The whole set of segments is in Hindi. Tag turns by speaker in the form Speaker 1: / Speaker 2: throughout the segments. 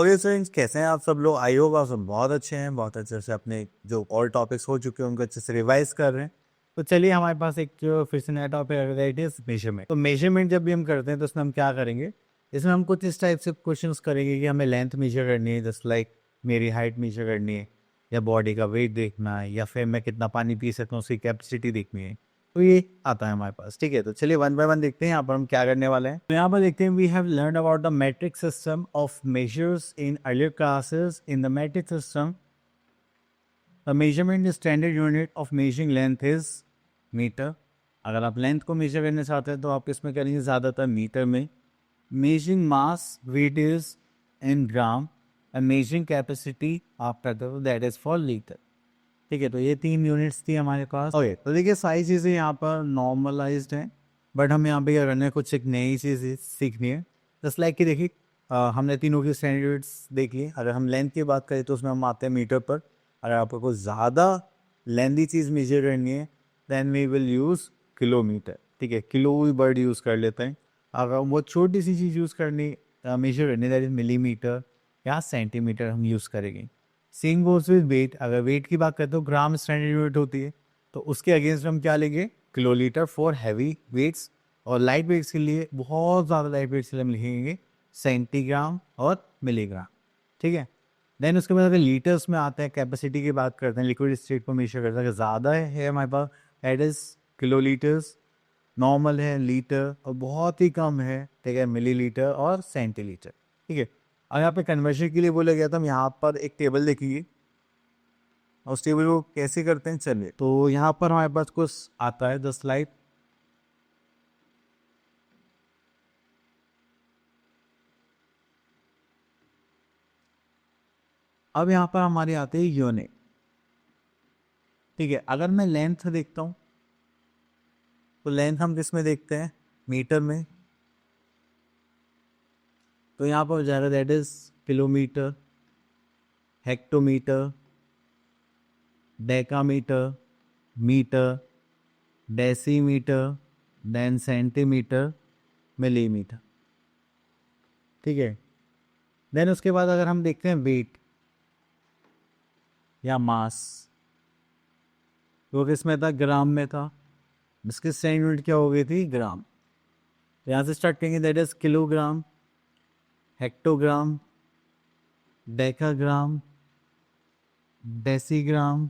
Speaker 1: ओके फ्रेंड्स, कैसे हैं आप सब लोग? आई होप आप सब बहुत अच्छे हैं, बहुत अच्छे से अपने जो और टॉपिक्स हो चुके हैं उनको अच्छे से रिवाइज कर रहे हैं। तो चलिए, हमारे पास एक जो फिर से नया टॉपिक आ गया, इट इज मेजरमेंट। तो मेजरमेंट जब भी हम करते हैं तो उसमें हम क्या करेंगे, इसमें हम कुछ इस टाइप से क्वेश्चंस करेंगे कि हमें लेंथ मेजर करनी है, जस्ट लाइक मेरी हाइट मेजर करनी है, या बॉडी का वेट देखना है, या फिर मैं कितना पानी पी सकता हूँ उसकी कैपेसिटी देखनी है। तो ये आता है हमारे पास, ठीक है। तो चलिए वन बाय वन देखते हैं यहाँ पर हम क्या करने वाले हैं। तो यहाँ पर देखते हैं, we have learn about the metric system of measures in earlier classes. In the metric system the measurement standard unit of measuring length is metre. अगर आप लेंथ को मेजर करना चाहते हैं तो आप इसमें करेंगे ज़्यादातर मीटर में। Measuring mass weight is in gram and measuring capacity आप करते हो दैट इज फॉर लीटर। ठीक है, तो ये 3 यूनिट्स थी हमारे पास। ओके, तो देखिए सारी चीज़ें यहाँ पर नॉर्मलाइज्ड हैं, बट हम यहाँ पे क्या करना है, कुछ एक नई चीज़ सीखनी है। जस्ट लाइक कि देखिए हमने तीनों की स्टैंडर्ड्स देख लिए। अगर हम लेंथ की बात करें तो उसमें हम आते हैं मीटर पर। अगर आपको कुछ ज़्यादा लेंथी चीज़ मेजर करनी है then we will use kilometre. ठीक है, किलो भी वर्ड यूज़ कर लेते हैं। अगर वो छोटी सी चीज़ यूज़ करनी मेजर करनी दैट इज मिलीमीटर या सेंटीमीटर हम यूज़ करेंगे। Same goes with weight. अगर वेट की बात करें तो ग्राम स्टैंडर्ड यूनिट होती है, तो उसके अगेंस्ट हम क्या लेंगे, किलोलीटर फॉर हैवी वेट्स। और लाइट वेट्स के लिए, बहुत ज़्यादा लाइट वेट्स के लिए हम लिखेंगे सेंटीग्राम और मिलीग्राम। ठीक है, देन उसके बाद अगर लीटर्स में आते हैं, कैपेसिटी की बात करते हैं, लिक्विड स्टेट को मेजर करते हैं। अगर ज़्यादा है हमारे पास दैट इज किलोलीटर्स, नॉर्मल है लीटर, और बहुत ही कम है ठीक है मिलीलीटर और सेंटीलीटर। ठीक है, और यहाँ पे कन्वर्शन के लिए बोला गया था, हम यहाँ पर एक टेबल देखिए, और उस टेबल को कैसे करते हैं चलिए। तो यहाँ पर हमारे पास कुछ आता है, द स्लाइड। अब यहाँ पर हमारे आते हैं यूनिट। ठीक है, अगर मैं लेंथ देखता हूँ तो लेंथ हम किस में देखते हैं, मीटर में। तो यहाँ पर हो जाएगा that is kilometre, hectometre, decametre, metre, decimetre, then centimetre, millimetre. ठीक है, देन उसके बाद अगर हम देखते हैं वेट या मास, वो किस में था, ग्राम में था। इसकी स्टैंडर्ड यूनिट क्या हो गई थी, ग्राम। तो यहाँ से स्टार्ट करेंगे that is kilogram, hectogram, decagram, decigram,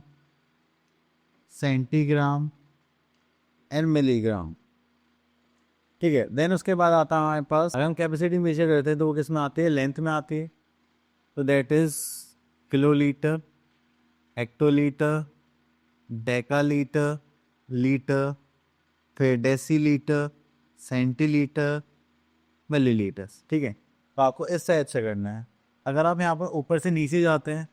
Speaker 1: centigram and milligram. ठीक है, देन उसके बाद आता है हमारे पास, अगर हम कैपेसिटी मेजर करते हैं तो वो किस में आती है, लेंथ में आती है। तो that is kilolitre, hectolitre, डेकालीटर, litre, फिर डेसीलीटर, सेंटीलीटर, मिलीलीटर। ठीक है, तो आपको इस टाइप से करना है। अगर आप यहाँ पर ऊपर से नीचे जाते हैं,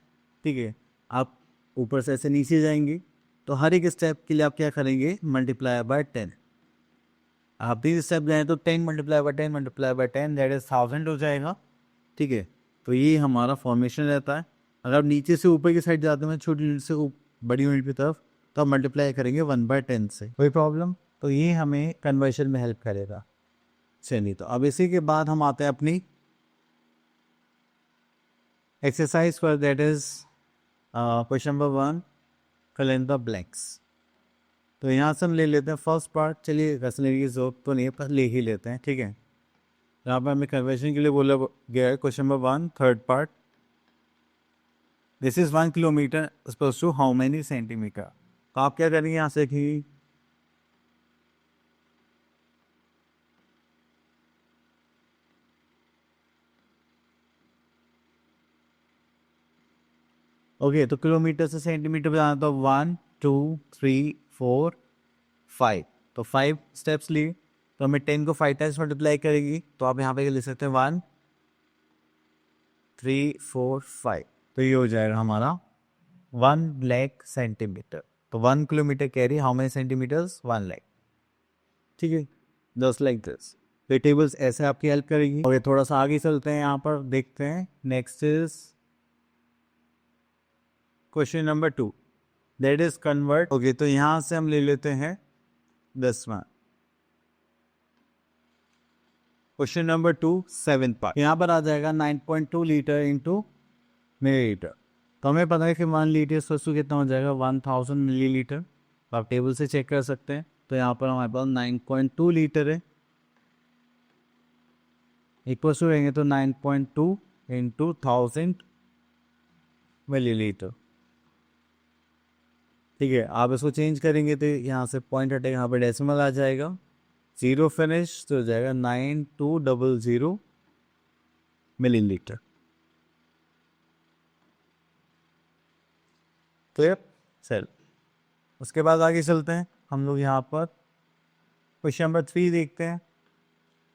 Speaker 1: ठीक है, आप ऊपर से ऐसे नीचे जाएंगे तो हर एक स्टेप के लिए आप क्या करेंगे, मल्टीप्लाई बाय 10। आप 3 स्टेप जाएँ तो 10 multiply by 10 multiply by 10 that is 1000 हो जाएगा। ठीक है, तो ये हमारा फॉर्मेशन रहता है। अगर आप नीचे से ऊपर की साइड जाते हैं, छोटी यूनिट से बड़ी यूनिट की तरफ, तो आप मल्टीप्लाई करेंगे 1/10 से, कोई प्रॉब्लम। तो ये हमें कन्वर्शन में हेल्प करेगा। चलिए, तो अब इसी के बाद हम आते हैं अपनी एक्सरसाइज पर, that is question number 1, fill in the blanks. तो यहाँ से हम ले लेते हैं फर्स्ट पार्ट। चलिए, रसने की जरूरत तो नहीं है, पर ले ही लेते हैं। ठीक है, यहाँ पर हमें कन्वर्शन के लिए बोला गया है, question number 1 third part, this is 1 kilometre suppose to how many centimetre. तो आप क्या करेंगे यहाँ से कि ओके, तो किलोमीटर से सेंटीमीटर पे जाना, तो 1 2 3 4 5। तो 5 स्टेप्स लिए, तो हमें 10 को 5 टाइम्स मल्टीप्लाई करेगी। तो आप यहाँ पे लिख सकते हैं 1 3 4 5। तो ये हो जाएगा हमारा 1 लाख सेंटीमीटर। तो 1 kilometre carry how many centimetres, 1 lakh. ठीक है, जस्ट लाइक दिस। तो टेबल्स ऐसे आपकी हेल्प करेगी। और ये थोड़ा सा आगे चलते हैं, यहाँ पर देखते हैं। Next is question number 2, that is convert. Okay, तो यहाँ से हम ले लेते हैं 10वां क्वेश्चन नंबर 2 7th पार्ट, यहाँ पर आ जाएगा 9.2 लीटर इंटू मिलीलीटर। तो हमें पता है कि 1 लीटर ससु कितना हो जाएगा 1000 मिलीलीटर। तो आप टेबल से चेक कर सकते हैं। तो यहाँ पर हमारे पास 9.2 लीटर है, इक्वल टू रहेंगे तो 9.2 इंटू 1000 मिलीलीटर। ठीक है, आप इसको चेंज करेंगे तो यहाँ से पॉइंट हटेगा, यहाँ पर डेसिमल आ जाएगा, 0 फिनिश तो हो जाएगा 9200 मिलीलीटर। क्लियर? चल, उसके बाद आगे चलते हैं हम लोग। यहाँ पर क्वेश्चन नंबर 3 देखते हैं,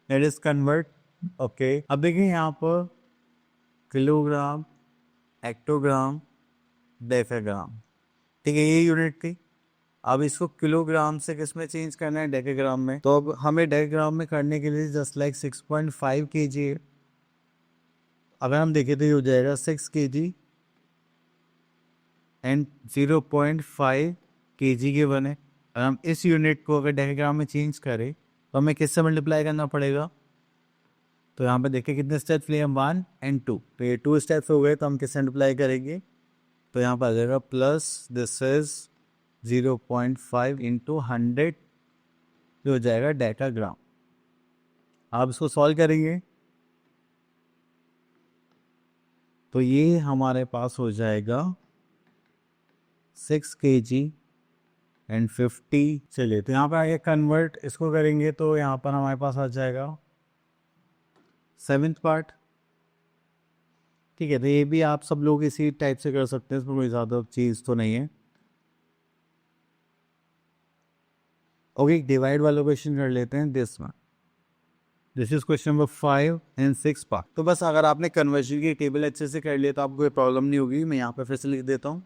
Speaker 1: लेट इज कन्वर्ट। ओके, अब देखिए यहाँ पर किलोग्राम, हेक्टोग्राम, डेसीग्राम, ठीक है, ये यूनिट थी। अब इसको किलोग्राम से किस में चेंज करना है, डेसीग्राम में। तो अब हमें डेसीग्राम में करने के लिए जस्ट लाइक 6.5 kg है। अगर हम देखें तो ये हो जाएगा 6 kg एंड 0.5 kg के बने। अगर हम इस यूनिट को अगर डेसीग्राम में चेंज करें तो हमें किससे मल्टीप्लाई करना पड़ेगा। तो यहाँ पे देखिए कितने स्टेप्स लिए हम, 1 एंड 2। तो ये 2 स्टेप्स हो गए, तो हम किससे मल्टीप्लाई करेंगे। तो यहाँ पर आ जाएगा प्लस दिस इज 0.5 इंटू 100 जो हो जाएगा डेसीग्राम। आप इसको सॉल्व करेंगे तो ये हमारे पास हो जाएगा 6 kg एंड 50। चलिए, तो यहाँ पर आगे कन्वर्ट इसको करेंगे तो यहाँ पर हमारे पास आ जाएगा 7th पार्ट। ठीक है, तो ये भी आप सब लोग इसी टाइप से कर सकते हैं, इसमें कोई ज़्यादा चीज़ तो नहीं है। ओके, डिवाइड वाला क्वेश्चन कर लेते हैं दिस में। This is question number 5 and 6 part. तो बस अगर आपने कन्वर्जन की टेबल अच्छे से कर लिया तो आपको कोई प्रॉब्लम नहीं होगी। मैं यहाँ पे फिर से लिख देता हूँ।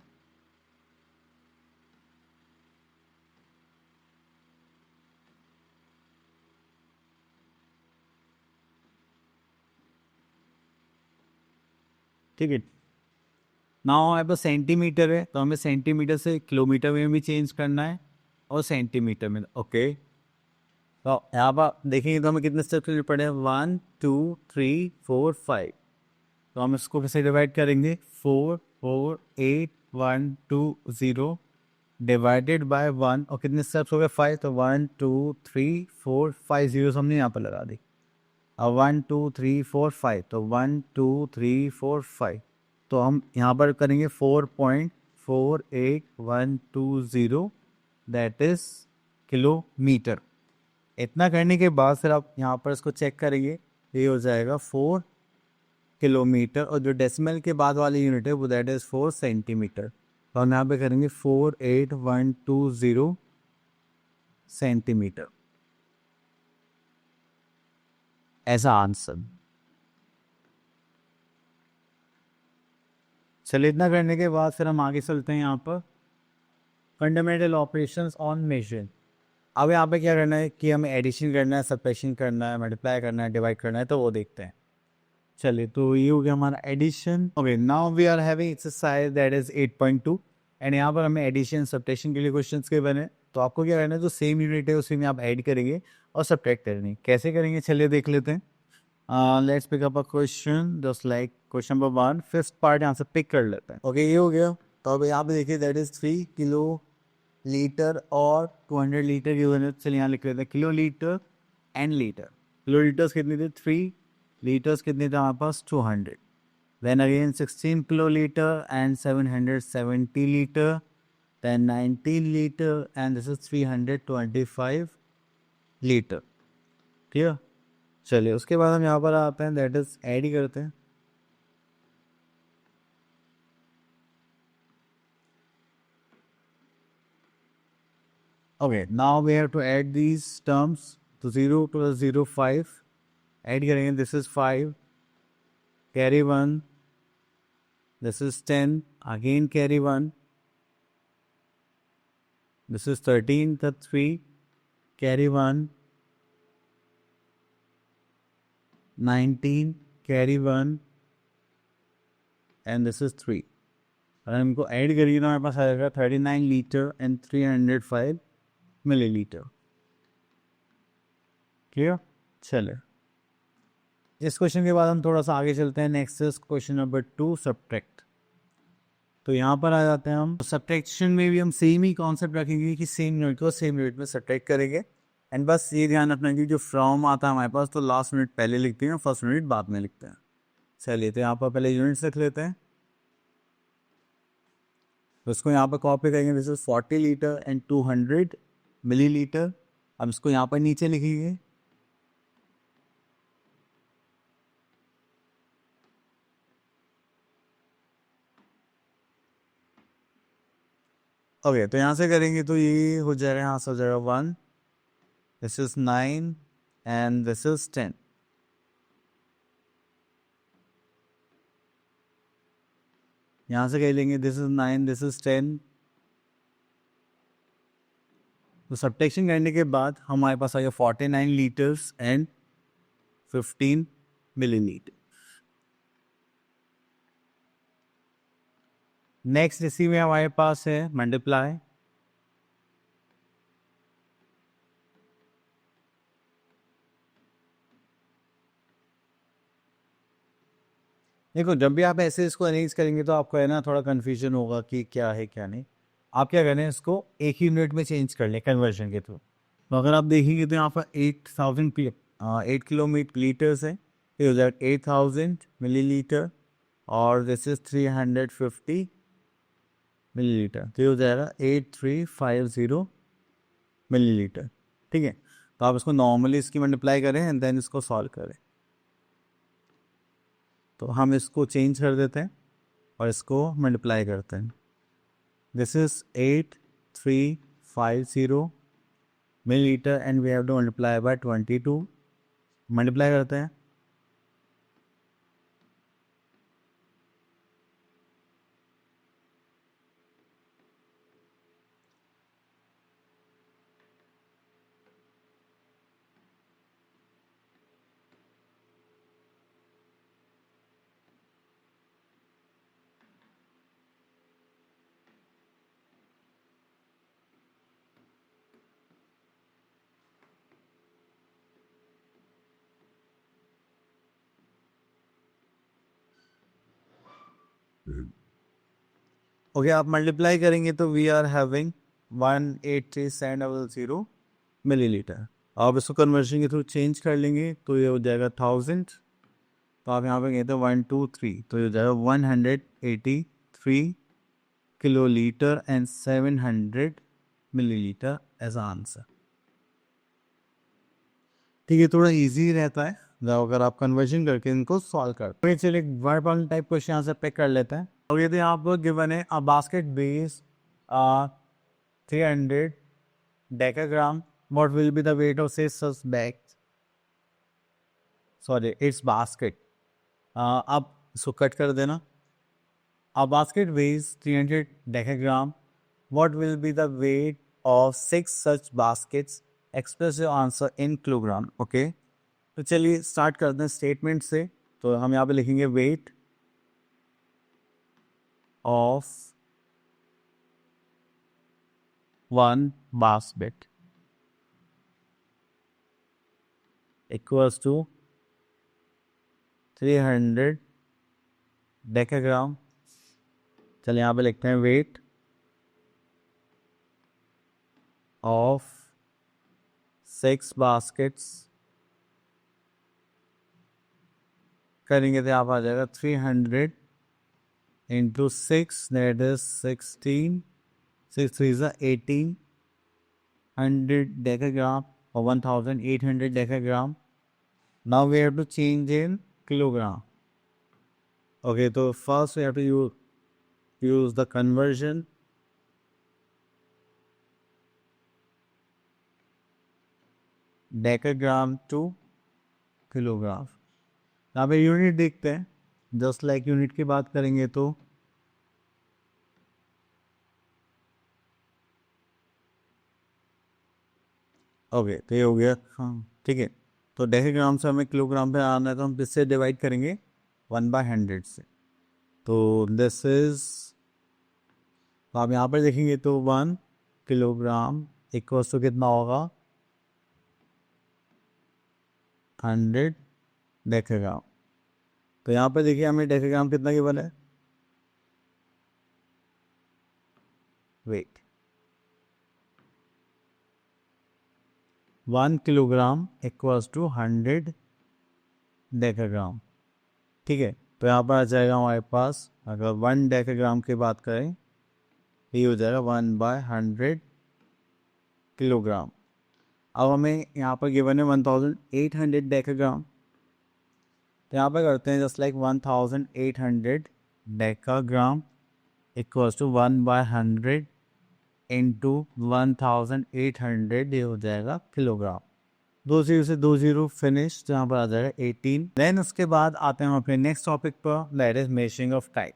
Speaker 1: ठीक है, नाउ हमारे पास सेंटीमीटर है, तो हमें सेंटीमीटर से किलोमीटर में भी चेंज करना है और सेंटीमीटर में। ओके, तो यहाँ पर देखेंगे तो हमें कितने स्टेप्स लेने पड़े हैं, 1 2 3 4 5। तो हम इसको कैसे डिवाइड करेंगे, 4 4 8 1 2 0 डिवाइडेड बाय 1, और कितने स्टेप्स हो गए 5। तो 1 2 3 4 5 जीरो हमने यहाँ पर लगा दी। अब 1 2 3 4 5, तो 1 2 3 4 5। तो हम यहाँ पर करेंगे 4.48120, दैट इज किलोमीटर। इतना करने के बाद फिर आप यहाँ पर इसको चेक करेंगे, ये हो जाएगा 4 किलोमीटर, और जो डेसिमल के बाद वाली यूनिट है वो दैट इज 4 सेंटीमीटर। तो हम यहाँ पे करेंगे 48120 सेंटीमीटर ऐसा आंसर। चलिए, इतना करने के बाद फिर हम आगे चलते हैं यहाँ पर फंडामेंटल ऑपरेशंस ऑन मेजर। अब यहाँ पे क्या करना है कि हमें एडिशन करना है, सब्ट्रैक्शन करना है, मल्टीप्लाई करना है, डिवाइड करना है, तो वो देखते हैं। चलिए, तो ये हो गया हमारा addition. Okay, now we are having exercise that is 8.2 and यहाँ पर हमें एडिशन सब्ट्रैक्शन के लिए क्वेश्चंस के बने। तो आपको क्या करना है, जो सेम यूनिट है उसी में आप ऐड करेंगे और सब्ट्रैक्ट करेंगे। कैसे करेंगे चलिए देख लेते हैं। Let's pick up a question just like question number 1, 5th part यहाँ से पिक कर लेते हैं। ओके, ये हो गया। तो अब यहाँ पे देखिए दैट इज 3 किलो लीटर और 200 लीटर की यूनिट। चलिए यहाँ लिख लेते हैं kilo litre and litre. Kilo litres कितने थे 3, लीटर्स कितने थे हमारे पास 200। Then again 16 kilo litre and 770 litre, then 19 litre and this is 325 litre. ठीक है, चलिए उसके बाद हम यहाँ पर आते हैं, दैट इज ऐड ही करते हैं। Okay, now we have to add these terms. तो 0 + 0 5 ऐड करेंगे, this is 5, carry 1, this is 10, again carry 1, this is 13 + 3, carry 1, 19 carry 1 and this is 3। अगर हमको ऐड करिए तो हमारे पास आएगा 39 लीटर एंड 305 मिलीलीटर। क्लियर? चले, इस क्वेश्चन के बाद हम थोड़ा सा आगे चलते हैं। Next is question number 2, subtract. तो यहाँ पर आ जाते हैं हम। सब्ट्रैक्शन में भी हम सेम ही कॉन्सेप्ट रखेंगे कि सेम यूनिट को सेम यूनिट में सब्ट्रैक्ट करेंगे। एंड बस ये ध्यान रखना कि जो फ्रॉम आता है हमारे पास, तो लास्ट यूनिट पहले लिखते हैं, फर्स्ट यूनिट बाद में लिखते हैं। चलिए, तो यहाँ पर पहले यूनिट्स लिख लेते हैं। तो इसको यहाँ पर कॉपी करेंगे। This is 40 litre and 200 millilitre. अब इसको यहाँ पर नीचे लिखिए। ओके, तो यहाँ से करेंगे तो ये हो जाएगा, यहाँ से हो जाएगा 1, this is 9 and this is 10। यहाँ से कह लेंगे दिस इज 9, दिस इज 10। तो सब्ट्रैक्शन करने के बाद हमारे पास आ गया 49 लीटर्स एंड 15 मिलीलीटर। नेक्स्ट इसी में हमारे पास है मल्टीप्लाई। देखो, जब भी आप ऐसे इसको अरेंज करेंगे तो आपको है ना थोड़ा कन्फ्यूजन होगा कि क्या है क्या नहीं। आप क्या करें, इसको एक ही यूनिट में चेंज कर लें कन्वर्जन के थ्रू। तो अगर आप देखेंगे तो यहाँ पर 8 किलोमीटर लीटर्स है, तो हो जाएगा 8000 मिलीलीटर। और दिस इज 350 मिलीलीटर, तो हो जाएगा 8350 मिलीलीटर। ठीक है, तो आप इसको नॉर्मली इसकी मल्टीप्लाई करें एंड देन इसको सॉल्व करें। तो हम इसको चेंज कर देते हैं और इसको मल्टीप्लाई करते हैं। This is 8350 millilitre and we have to multiply by 22। Multiply करते हैं। ओके, आप मल्टीप्लाई करेंगे तो वी आर हैविंग 183,700 मिलीलीटर। आप इसको कन्वर्जन के थ्रू चेंज कर लेंगे तो ये हो जाएगा 1000। तो आप यहाँ पे कहते हैं 123, तो ये हो जाएगा 183 kilolitre and 700 millilitre as answer. ठीक है, थोड़ा इजी रहता है अगर आप कन्वर्जन करके इनको सॉल्व करते हैं। चलिए वर्ब टाइप क्वेश्चन यहाँ से पिक कर लेते हैं। और यदि आपको गिवन है a basket base 300 decagram, what will be the weight of such bag, sorry it's basket. आप इसको कट कर देना। A basket weighs 300 decagram, what will be the weight of 6 such baskets, express your answer in kilogram. Okay, तो चलिए स्टार्ट करते हैं स्टेटमेंट से। तो हम यहाँ पे लिखेंगे weight of one basket equals to 300 decagram. चलिए यहाँ पे लिखते हैं वेट ऑफ 6 बास्केट्स, करेंगे तो यहाँ पर आ जाएगा 300 into 6, that is 16, 6 3 is 1800 decagram or 1800 decagram. Now we have to change in kilogram. Okay, so first we have to use the conversion. Decagram to kilogram. यहाँ पे यूनिट देखते हैं। जस्ट लाइक यूनिट की बात करेंगे तो ओके, तो ये हो गया। हाँ ठीक है, तो डेसीग्राम से हमें किलोग्राम पे आना है तो हम किससे डिवाइड करेंगे, 1/100 से। तो दिस इज, तो आप यहाँ पर देखेंगे तो 1 किलोग्राम इक्वल टू कितना होगा, 100 डेकाग्राम। तो यहाँ पे देखिए हमें डेकाग्राम कितना गिवन है, weight 1 kilogram equals to 100 decagram. ठीक है, तो यहाँ पर आ जाएगा हमारे पास, अगर 1 डेकाग्राम की बात करें ये हो जाएगा 1/100 किलोग्राम। अब हमें यहाँ पर गिवन है 1800 डेकाग्राम, तो यहाँ पर करते हैं just like 1800 decagram equals to 1/100 into 1800, ये हो जाएगा किलोग्राम। 2 जीरो से 2 जीरो फिनिश, तो यहाँ पर आ जाएगा 18। देन उसके बाद आते हैं हम अपने नेक्स्ट टॉपिक पर, that is measuring of time.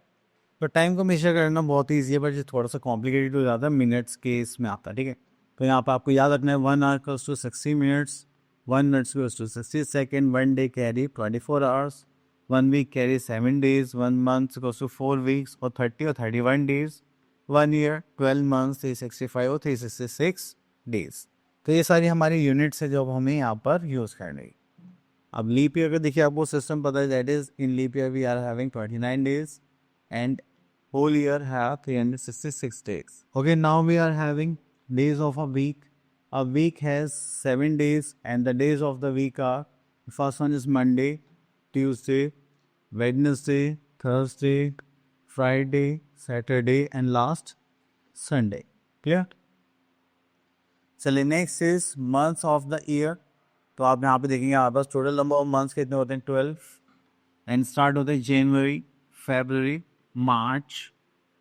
Speaker 1: तो टाइम को मेजर करना बहुत ईजी है, बट ये थोड़ा सा कॉम्प्लिकेटेड हो जाता है, मिनट्स के इसमें आता है। ठीक है, तो यहाँ पर आपको याद रखना है 1 hour equals to 60 minutes, 1 minutes equals to 60 second, 1 day carry 24 hours, 1 week carry 7 days, 1 month equals to 4 weeks और 30 और 31 डेज, 1 ईयर 12 मंथ्स 365 और 366 डेज। तो ये सारी हमारी यूनिट्स है जो हमें यहाँ पर यूज़ करनी है। अब लीप ईयर का देखिए आपको सिस्टम पता है, that is in leap year we are having 29 days and whole year have 366 days. Okay, now we are having days of a week. A week has 7 days and the days of the week are, first one is Monday, Tuesday, Wednesday, Thursday, Friday, Saturday and last Sunday. Clear? चलिए next is months of the year. तो आप यहाँ पे देखेंगे आपके पास टोटल नंबर ऑफ मंथ्स कितने होते हैं, 12 एंड स्टार्ट होते हैं जनवरी, फेबररी, मार्च,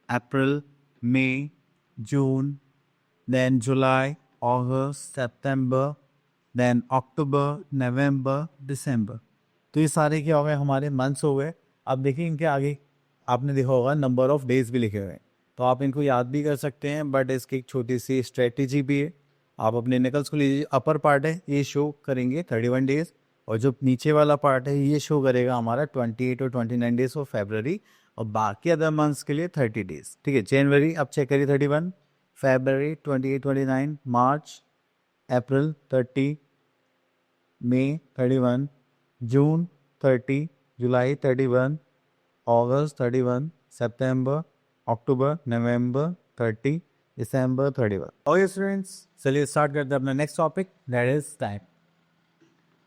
Speaker 1: अप्रैल, मई, जून, देन जुलाई, अगस्त, सितंबर, देन अक्टूबर, नवंबर, दिसंबर। तो ये सारे क्या हो गए, हमारे मंथ्स हो गए। अब देखिए इनके आगे आपने देखा होगा नंबर ऑफ डेज भी लिखे हुए हैं, तो आप इनको याद भी कर सकते हैं, बट इसकी एक छोटी सी स्ट्रेटेजी भी है। आप अपने निकल्स को लीजिए, अपर पार्ट है ये शो करेंगे 31 डेज, और जो नीचे वाला पार्ट है ये शो करेगा हमारा 28 और 29 डेज ऑफ फेबररी, और बाकी अदर मंथ्स के लिए 30 डेज। ठीक है, जनवरी अब चेक करिए 31, फेबररी 28 29, मार्च अप्रैल 30, मई 31, जून 30, जुलाई 31, अगस्त 31, सितंबर, अक्टूबर, नवंबर 30, दिसंबर 31। ओके स्टूडेंट्स, चलिए स्टार्ट करते हैं अपना next topic, that is time.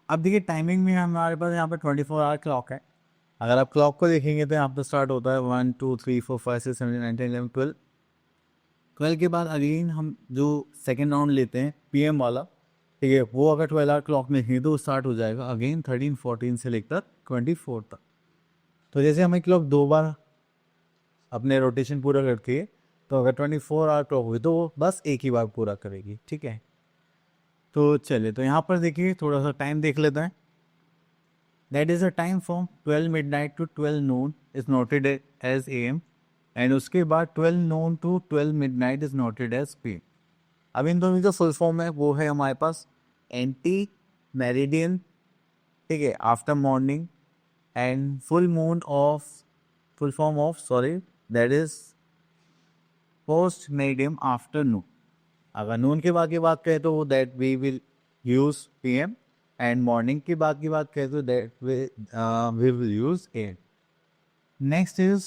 Speaker 1: अब देखिए टाइमिंग में हमारे पास यहाँ पर 24 आवर क्लॉक है। अगर आप क्लॉक को देखेंगे तो यहाँ पर स्टार्ट होता है 1 2 3 4 5 6 7 8 9 10 11 12। 12 के बाद अगेन हम जो सेकेंड राउंड लेते हैं PM वाला, ठीक है, वो अगर 12 आवर क्लॉक में है तो स्टार्ट हो जाएगा अगेन 13 14 से लेकर 24 तक। तो जैसे हमें क्लॉक 2 बार अपने रोटेशन पूरा करती है, तो अगर 24 आवर क्लॉक हुई तो वो बस एक ही बार पूरा करेगी। ठीक है, तो चलिए तो यहाँ पर देखिए थोड़ा सा टाइम देख लेते हैं। That is a time from 12 midnight to 12 noon is noted as AM, and उसके बाद 12 noon to 12 midnight is noted as PM। अब इन दोनों जो फुल फॉर्म है वो है हमारे पास एंटी मेरिडियन, ठीक है, after morning, and full moon of, full form of sorry, that is post meridiem afternoon. अगर नून के बाद की बात करें तो that we will use PM, and morning की बात करें तो that we will use AM। Next is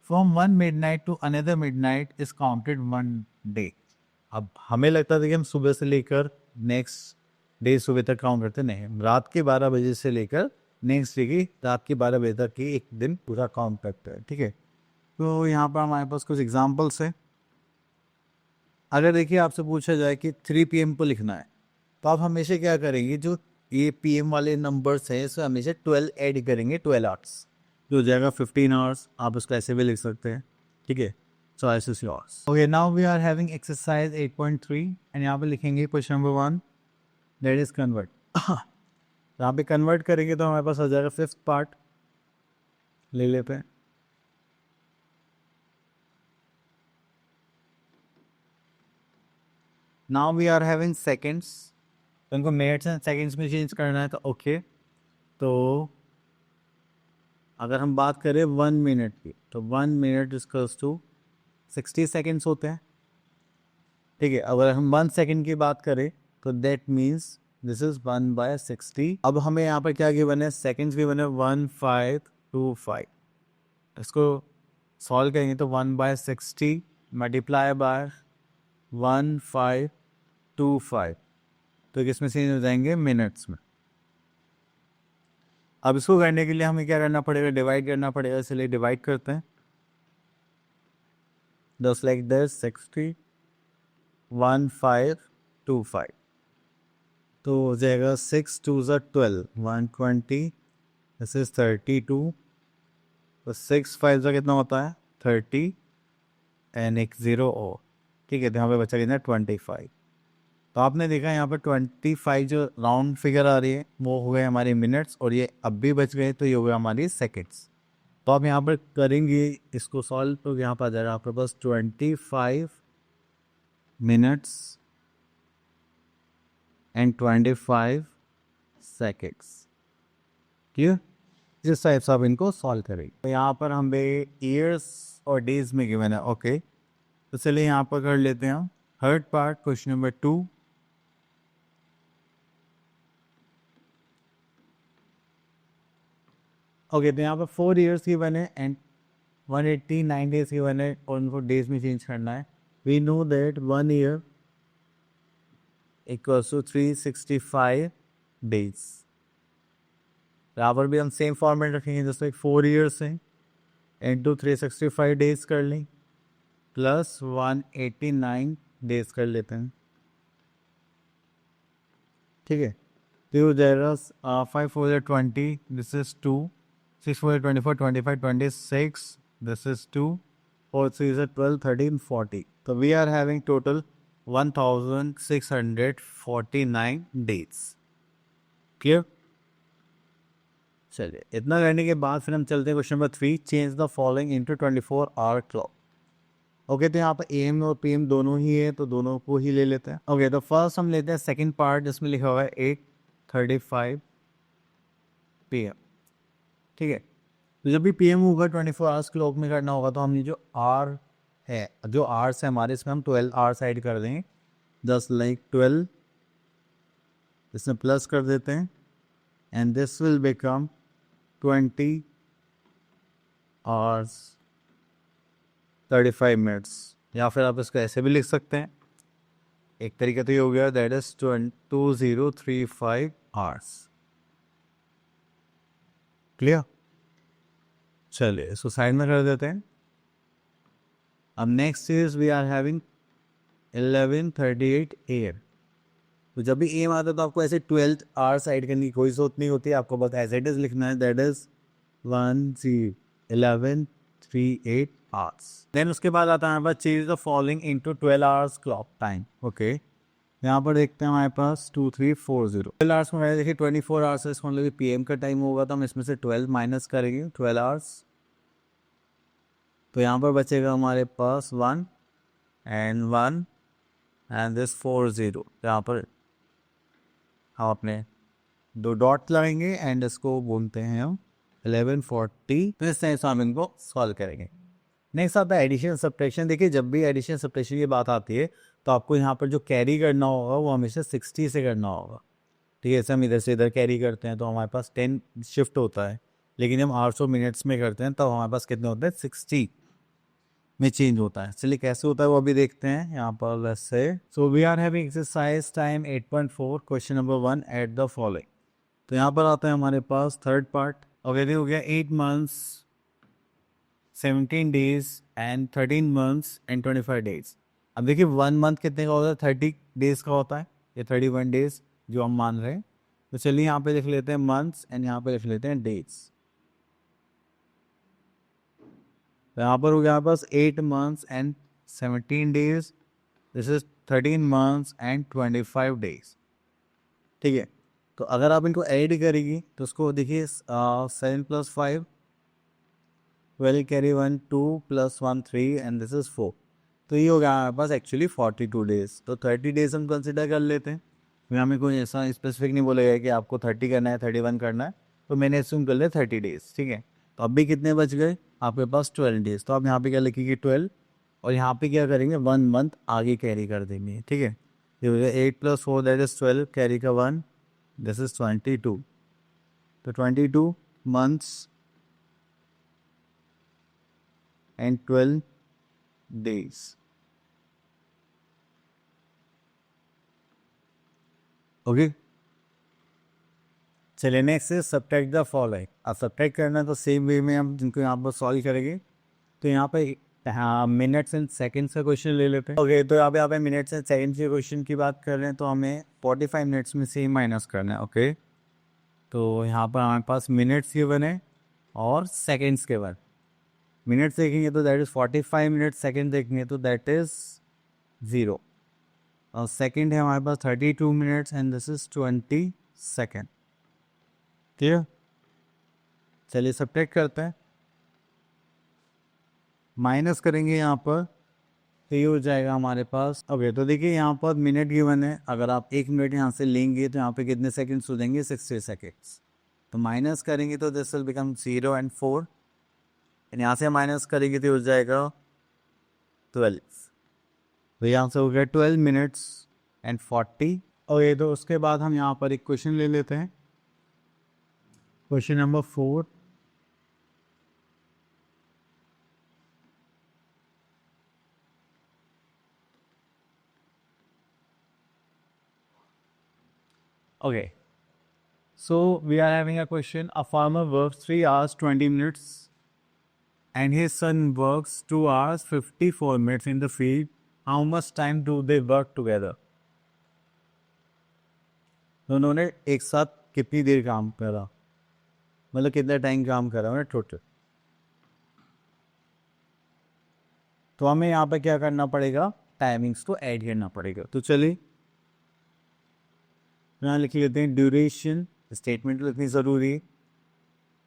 Speaker 1: from 1 midnight to another midnight is counted 1 day. अब हमें लगता था कि हम सुबह से लेकर नेक्स्ट डे सुबह तक काउंट करते, नहीं, रात के 12 बजे से लेकर नेक्स्ट डे की रात के 12 बजे तक की एक दिन पूरा काउंट करते हैं। ठीक है, तो यहाँ पर हमारे पास कुछ एग्जांपल्स है। अगर देखिए आपसे पूछा जाए कि 3 PM को लिखना है, तो आप हमेशा क्या करेंगे, जो ये PM वाले नंबर्स हैं इसमें हमेशा 12 ऐड करेंगे, 12 आवर्स, जो हो जाएगा 15 आवर्स। आप उसको ऐसे भी लिख सकते हैं। ठीक है, choice is yours. Okay, now we are having exercise 8.3 and यहाँ पे लिखेंगे question number 1, that is convert. यहाँ पे कन्वर्ट करेंगे तो हमारे पास आ जाएगा 5th पार्ट, ले लेते हैं। Now we are having seconds, तो इनको मिनट्स एंड सेकेंड्स में चेंज करना है, तो ओके। तो अगर हम बात करें 1 मिनट की, तो 1 मिनट इक्वल्स टू 60 सेकेंड्स होते हैं। ठीक है, अगर हम 1 सेकेंड की बात करें तो दैट मीन्स दिस इज 1/60। अब हमें यहाँ पर क्या गिवन है, सेकेंड्स गिवन है 1525। इसको सॉल्व करेंगे तो 1/60 मल्टीप्लाई बाय 1525, तो किस में चेंज हो जाएंगे, मिनट्स में। अब इसको करने के लिए हमें क्या करना पड़ेगा, डिवाइड करना पड़ेगा, इसलिए डिवाइड करते हैं। जस्ट लाइक दिस 60 1525, तो हो जाएगा 6 2 12 120, दिस इज 32, तो 6 5 कितना होता है 30 एंड एक 0 और, ठीक है। तो यहाँ पे बचा कितना 25। तो आपने देखा यहाँ पर 25 जो राउंड फिगर आ रही है वो हो गए हमारी मिनट्स, और ये अब भी बच गए तो ये हो गया हमारी सेकेंड्स। तो आप यहाँ पर करेंगे इसको सॉल्व, तो यहाँ पर आ जाएगा आपके पास 25 मिनट्स एंड 25 सेकेंड्स। क्लियर? जिस टाइप से आप इनको सॉल्व करेंगे। तो यहाँ पर हमें ईयर्स और डेज में गिवन है, ओके। तो चलिए यहाँ पर कर लेते हैं third part, question number 2। Okay, तो यहाँ पर 4 ईयर्स की बने एंड 189 डेज की बने, और उनको डेज में चेंज करना है। We know that 1 year equals to 365 days. यहाँ पर भी हम सेम फॉर्मेट रखेंगे, जैसे 4 ईयर्स है इंटू 365 डेज कर लें, प्लस 189 डेज कर लेते हैं, ठीक है। तो हो जाएगा 5 4 20, this is 2, 6 4 24 25 26, this is 2, 4 3 is 12 13 40। So we are having total 1649 days। Clear? चलिए, इतना करने के बाद फिर हम चलते हैं question number 3, change the following into 24 hour clock. Okay, तो यहाँ पर AM और PM दोनों ही है, तो दोनों को ही ले लेते हैं। ओके, तो फर्स्ट हम लेते हैं सेकंड पार्ट, जिसमें लिखा हुआ है 8:35 PM, ठीक है। तो जब भी PM होगा 24 आवर्स क्लॉक में करना होगा, तो हमने जो आर है, जो आवर्स है हमारे, इसमें हम 12 आवर्स ऐड कर देंगे, जस्ट लाइक 12, इसमें प्लस कर देते हैं, and this will become 20 hours 35 minutes. या फिर आप इसको ऐसे भी लिख सकते हैं, एक तरीका तो ये हो गया, दैट इज 2035 आवर्स। क्लियर? चलिए इसको साइड में कर देते हैं। अब next is we are having 11:38 AM। तो जब भी AM आता है तो आपको ऐसे 12 आवर्स ऐड करने की कोई जरूरत नहीं होती, आपको बस एज इट इज लिखना है, दैट इज 11:38 आवर्स। देन उसके बाद आता है हमारे पास change the following into 12 hours clock time. Okay, यहाँ पर देखते हैं हमारे पास 2340 12 आवर्स में देखिए 24 आवर्स है, इसका मतलब PM का टाइम होगा, तो हम इसमें से 12 माइनस करेंगे 12 आवर्स, तो यहाँ पर बचेगा हमारे पास 1 एंड दिस 40। यहाँ पर हम अपने 2 डॉट लगाएंगे एंड इसको बोलते हैं हम 1140। तो इस तरह से हम इनको सॉल्व करेंगे। नेक्स्ट आता है एडिशन सब्ट्रैक्शन। देखिए, जब भी एडिशन सब्ट्रैक्शन की बात आती है तो आपको यहाँ पर जो कैरी करना होगा वो हमेशा 60 से करना होगा, ठीक है। जैसे हम इधर से इधर कैरी करते हैं तो हमारे पास 10 शिफ्ट होता है, लेकिन हम 800 मिनट्स में करते हैं तब हमारे पास कितने होते हैं, 60 में चेंज होता है। चलिए कैसे होता है वो अभी देखते हैं। यहाँ पर वैसे so we are having exercise time 8.4, question number 1, at the following. तो यहाँ पर आता है हमारे पास थर्ड पार्ट। ओके, हो गया 8 months 17 days and 13 months and 25 days। अब देखिए 1 month कितने का होता है, 30 days का होता है, ये 31 days जो हम मान रहे हैं। तो चलिए यहाँ पे लिख लेते हैं मंथ्स एंड यहाँ पे लिख लेते हैं डेट्स। तो यहाँ पर हो गया हमारे पास 8 months and 17 days, this is 13 months and 25 days, ठीक है। तो अगर आप इनको ऐड करेंगी तो उसको देखिए 7 + 5 12 कैरी 1 2 + 1 3 एंड दिस इज 4। तो ये हो गया हमारे पास एक्चुअली 42 डेज। तो 30 डेज हम कंसिडर कर लेते हैं। फिर हमें कोई ऐसा स्पेसिफिक नहीं बोलेगा कि आपको 30 करना है 31 करना है, तो मैंने एज्यूम कर लिया 30 डेज, ठीक है। तो अब भी कितने बच गए आपके पास, 12 डेज। तो आप यहाँ पे क्या लिखेंगे 12, और यहाँ पे क्या करेंगे 1 month आगे कैरी कर देंगे, ठीक है। ये हो गया 8 + 4 दैट इज 12, कैरी का 1 दिस इज 22, तो 22 months and 12 days. ओके, चलिए next is subtract the following. अब सब्ट्रैक्ट करना है तो सेम वे में हम जिनको यहाँ पर सॉल्व करेंगे। तो यहाँ पे हाँ मिनट्स एंड सेकंड्स का क्वेश्चन ले लेते हैं। ओके, तो यहाँ पे मिनट्स एंड सेकंड्स के क्वेश्चन की बात कर रहे हैं तो हमें 45 मिनट्स में से ही माइनस करना है। ओके, तो यहाँ पर हमारे पास मिनट्स गिवन है और सेकंड्स के बाद मिनट्स देखेंगे तो दैट इज़ 45 मिनट्स, सेकंड देखेंगे तो दैट इज़ 0 और सेकंड है हमारे पास 32 minutes and this is 20 second. Clear, चलिए सब्ट्रैक्ट करते हैं। माइनस करेंगे यहाँ पर तो ये हो जाएगा हमारे पास। ओके, तो देखिए यहाँ पर मिनट गिवन है, अगर आप 1 मिनट यहाँ से लेंगे तो यहाँ पे कितने सेकंड्स हो जाएंगे, 60 सेकंड्स। तो माइनस करेंगे तो this will become 0 and 4 and यहाँ से माइनस करेंगे तो हो जाएगा 12। तो यहाँ से हो गया 12 मिनट्स एंड 40। ओके, तो उसके बाद हम यहाँ पर एक क्वेश्चन ले लेते हैं, question number 4। Okay, so we are having a question. A farmer works 3 hours 20 minutes and his son works 2 hours 54 minutes in the field. How much time do they work together? दोनों ने एक साथ कितनी देर काम करा, मतलब कितना टाइम काम करा उन्हें टोटल। तो हमें यहाँ पे क्या करना पड़ेगा, टाइमिंग्स को ऐड करना पड़ेगा। तो चलिए यहाँ लिख लेते हैं ड्यूरेशन, स्टेटमेंट लिखनी ज़रूरी है।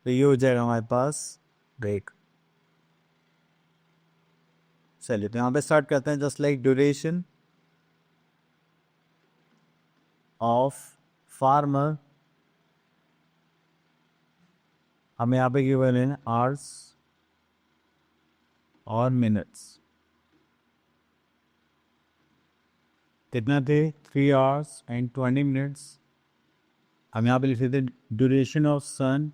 Speaker 1: तो ये हो जाएगा हमारे पास ब्रेक। चलिए तो यहाँ पे स्टार्ट करते हैं। Just like duration of farmer, हमें यहाँ पे गिवन है आवर्स और मिनट्स। कितना थे, 3 hours and 20 minutes। हम यहाँ पे लिख देते duration of sun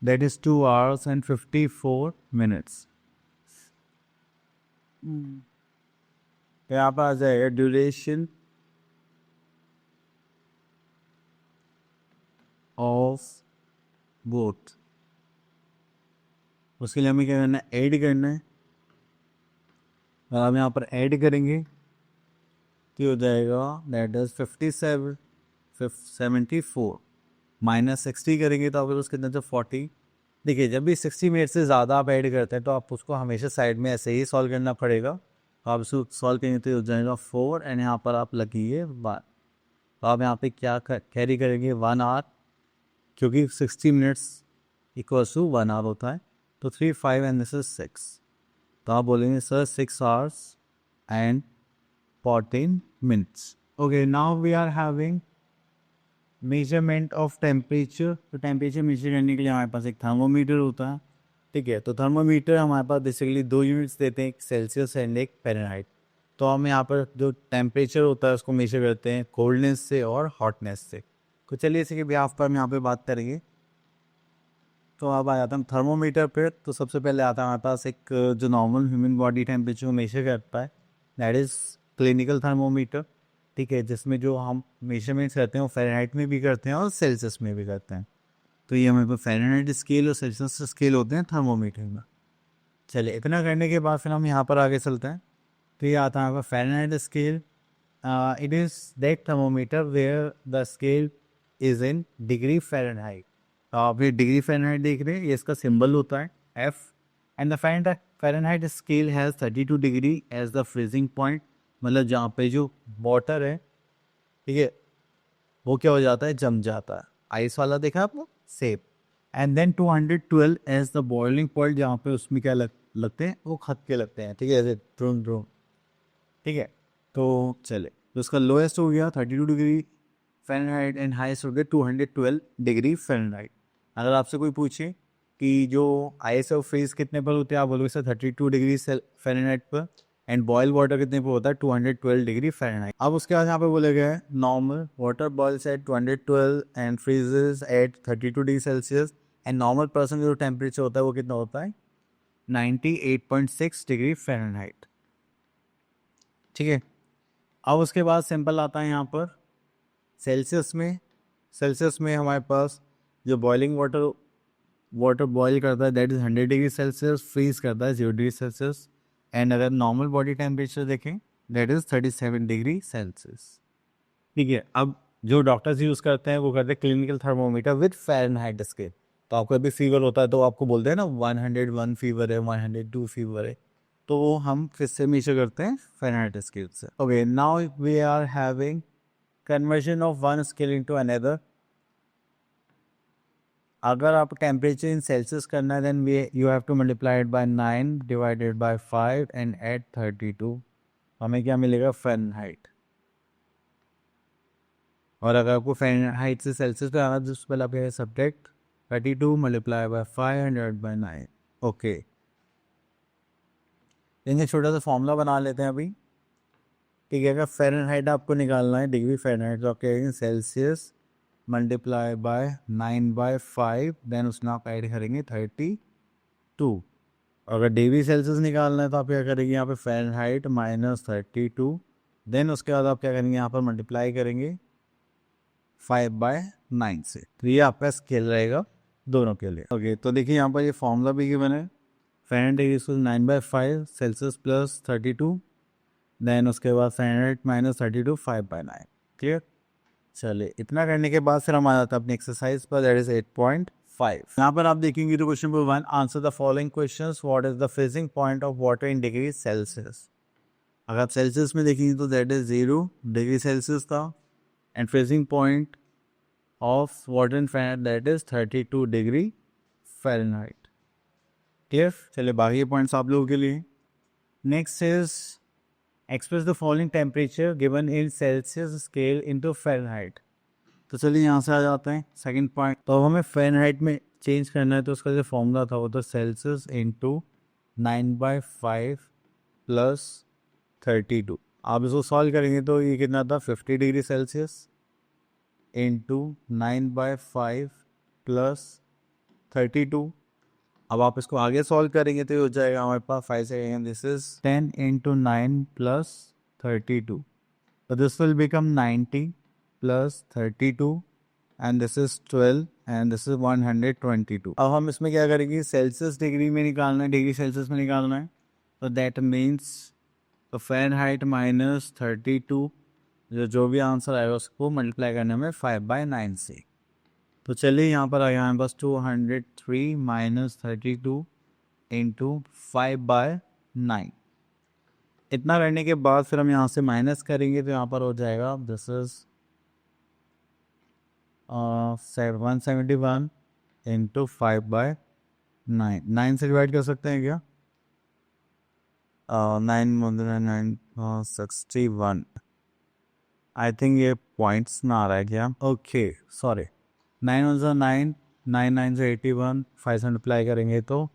Speaker 1: that is 2 hours and 54 minutes। तो यहाँ पर आ जाएगा ड्यूरेशन ऑफ बोथ। उसके लिए हमें क्या करना है, ऐड करना है। और हम यहाँ पर ऐड करेंगे तो हो जाएगा दैट इज 57 74 माइनस 60 करेंगे तो आपके पास कितना था 40। देखिए जब भी 60 मिनट से ज़्यादा आप ऐड करते हैं तो आप उसको हमेशा साइड में ऐसे ही सॉल्व करना पड़ेगा। तो आप उसको सॉल्व करेंगे तो हो जाएगा 4 एंड यहाँ पर आप लगिए 1। तो आप यहाँ पे क्या कैरी करेंगे 1 आवर, क्योंकि 60 मिनट्स इक्वल्स टू 1 आवर होता है। तो 3 5 एंड दिस इज 6। तो आप बोलेंगे sir 6 hours and 14 minutes। Okay, now we are having measurement of temperature. तो टेम्परेचर मेजर करने के लिए हमारे पास एक थर्मोमीटर होता है। ठीक है, तो थर्मोमीटर हमारे पास बेसिकली 2 यूनिट्स देते हैं, एक सेल्सियस एंड एक फ़ारेनहाइट। तो हम यहाँ पर जो टेम्परेचर होता है उसको मेजर करते हैं कोल्डनेस से और हॉटनेस से। तो चलिए इसी के बिहाफ पर हम यहाँ पे बात करेंगे। तो अब आ जाता है थर्मोमीटर पे। तो सबसे पहले आता है हमारे पास एक जो नॉर्मल ह्यूमन बॉडी टेम्परेचर को मेजर करता है, दैट इज़ क्लिनिकल थर्मोमीटर। ठीक है, जिसमें जो हम मेजरमेंट्स करते हैं वो फ़ारेनहाइट में भी करते हैं और सेल्सियस में भी करते हैं। तो ये हमारे पास फ़ारेनहाइट स्केल और सेल्सियस स्केल होते हैं थर्मोमीटर में। चलिए इतना करने के बाद फिर हम यहाँ पर आगे चलते हैं। तो ये आता है हमारे पास Fahrenheit scale. It is that thermometer where the scale is in degree Fahrenheit. तो आप ये डिग्री फ़ारेनहाइट देख रहे हैं, ये इसका सिंबल होता है F and the Fahrenheit scale has 32 degree as the freezing point. मतलब जहाँ पे जो वाटर है, ठीक है, वो क्या हो जाता है, जम जाता है। आइस वाला देखा आपने, सेप। And then 212 as the boiling point, जहाँ पे उसमें क्या लगते हैं, वो खतके लगते हैं। ठीक है, ऐसे ड्रोन ड्रोन। ठीक है, तो चले तो उसका लोएस्ट हो गया 32 डिग्री फ़ारेनहाइट एंड हाईएस्ट हो गया 212 डिग्री फ़ारेनहाइट। अगर आपसे कोई पूछे कि जो ISO फ्रीज कितने पर होते हैं, आप बोलोगे सर 32 डिग्री फ़ारेनहाइट पर, एंड बॉयल वाटर कितने पर होता है 212 डिग्री फ़ारेनहाइट। अब उसके बाद यहाँ पे बोले गए normal water boils at 212 and freezes at 32 degree Celsius, and normal person का जो टेम्परेचर होता है वो कितना होता है 98.6 डिग्री फ़ारेनहाइट। ठीक है, अब उसके बाद सिंपल आता है यहाँ पर सेल्सियस में। सेल्सियस में हमारे पास जो बॉइलिंग वाटर बॉईल करता है that is 100 degree Celsius, freeze करता है 0 डिग्री सेल्सियस, एंड अगर नॉर्मल बॉडी टेम्परेचर देखें दैट इज़ 37 डिग्री सेल्सियस। ठीक है, अब जो डॉक्टर्स यूज़ करते हैं वो करते हैं clinical thermometer with Fahrenheit scale. तो आपको अभी फीवर होता है तो आपको बोलते हैं ना 101 फीवर है, 102 फीवर है, तो वो हम फिर से मेजर करते हैं फ़ारेनहाइट स्केल से। Okay, now we are having conversion of one scale into another. अगर आप टेम्परेचर इन सेल्सियस करना है then you have to multiply it by 9 divided by 5 and add 32, हमें क्या मिलेगा फ़ारेनहाइट। और अगर आपको फ़ारेनहाइट से सेल्सियस पे आना तो उससे पहले आप क्या सब्ट्रैक्ट 32 मल्टीप्लाई बाय 500/9। ओके, इनका छोटा सा फॉर्मूला बना लेते हैं अभी। ठीक है, अगर फ़ारेनहाइट आपको निकालना है डिग्री फ़ारेनहाइट, तो आप क्या करेंगे सेल्सियस मल्टीप्लाई बाय 9/5, देन उसमें आप ऐड करेंगे 32। अगर डिग्री सेल्सियस निकालना है तो आप क्या करेंगे यहाँ पे फ़ारेनहाइट -32, देन उसके बाद आप क्या करेंगे यहाँ पर मल्टीप्लाई करेंगे 5/9 से। तो ये आपका स्केल रहेगा दोनों के लिए। ओके, तो देखिए यहाँ पर ये फॉर्मूला भी गिवन है, Fahrenheit degree 9/5 Celsius plus 32, then उसके बाद फ़ारेनहाइट -32 5/9। क्लियर। चलिए, इतना करने के बाद फिर हम आ जाते हैं अपनी एक्सरसाइज पर, दैट इज 8.5। यहाँ पर आप देखेंगे तो question number 1, answer the following questions, what is the freezing point of water in degree Celsius. अगर आप सेल्सियस में देखेंगे तो दैट इज 0 डिग्री सेल्सियस था, and freezing point of water in Fahrenheit that is 32 degree Fahrenheit. Clear. चलिए, बाकी पॉइंट्स आप लोगों के लिए। Next is express the following temperature given in Celsius scale into Fahrenheit. तो चलिए यहाँ से आ जाते हैं सेकंड पॉइंट। तो अब हमें फ़ारेनहाइट में चेंज करना है, तो उसका जो फॉर्मूला था वो तो सेल्सियस इंटू 9/5 प्लस 32। आप इसको सॉल्व करेंगे तो ये कितना था 50 डिग्री सेल्सियस इंटू 9/5 प्लस 32। अब आप इसको आगे सॉल्व करेंगे तो ये हो जाएगा हमारे पास 5 से, दिस इज 10 इंटू 9 प्लस 32, तो this will become 90 plus 32 and this is 12 and this is 122। अब हम इसमें क्या करेंगे, सेल्सियस डिग्री में निकालना है, डिग्री सेल्सियस में निकालना है, तो दैट मीन्स तो फ़ारेनहाइट -32, जो भी आंसर आएगा उसको मल्टीप्लाई करने में 5/9 से। तो चलिए यहाँ पर आया हमारे पास 203 माइनस 32 इंटू 5/9। इतना करने के बाद फिर हम यहाँ से माइनस करेंगे तो यहाँ पर हो जाएगा दिस इज 171 इंटू 5/9। 9 से डिवाइड कर सकते हैं क्या? 9 61। आई थिंक ये पॉइंट्स में आ रहा है क्या? Okay, sorry. 9 1 9, 9 9 से 81, 5 से मल्टीप्लाई करेंगे तो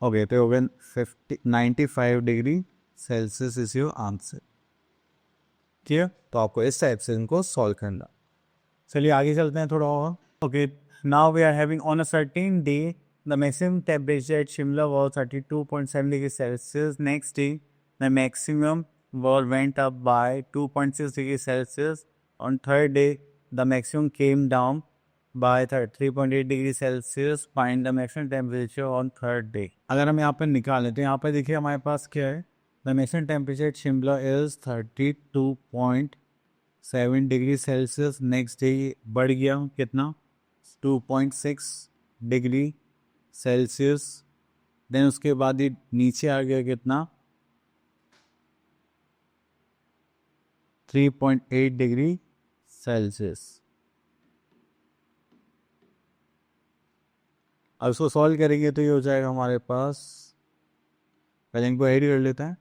Speaker 1: ओके, तो हो गया 95 degree Celsius is your answer. ठीक है, तो आपको इस टाइप से इनको सॉल्व करना। चलिए आगे चलते हैं थोड़ा और। Okay, now we are having on a certain day the maximum temperature at Shimla was 32.7 degree Celsius. Next day the maximum was went up by 2.6 degrees Celsius. On third day, the maximum came down by 3.8 degrees Celsius. Find the maximum temperature on third day. अगर हम यहाँ पर निकालें तो यहाँ पर देखिए हमारे पास क्या है, the maximum temperature at Shimla is 32.7 degree Celsius. Next day बढ़ गया कितना 2.6 डिग्री सेल्सियस। देन उसके बाद ये नीचे आ गया कितना 3.8 डिग्री सेल्सियस। अब इसको सॉल्व करेंगे तो ये हो जाएगा हमारे पास, पहले इनको ऐड कर लेते हैं,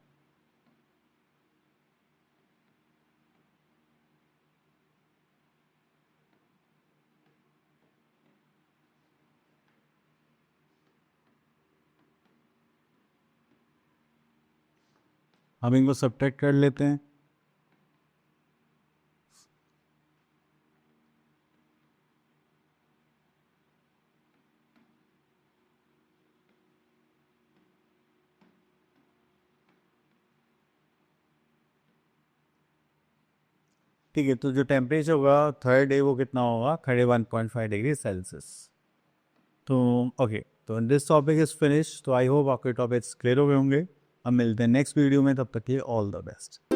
Speaker 1: हम इनको सब्ट्रैक्ट कर लेते हैं। ठीक है, तो जो टेम्परेचर होगा थर्ड डे वो कितना होगा, 31.5 डिग्री सेल्सियस। तो ओके, तो दिस टॉपिक इज फिनिश। तो आई होप आपके टॉपिक्स क्लियर हो गए होंगे। अब मिलते हैं नेक्स्ट वीडियो में, तब तक के लिए ऑल द बेस्ट।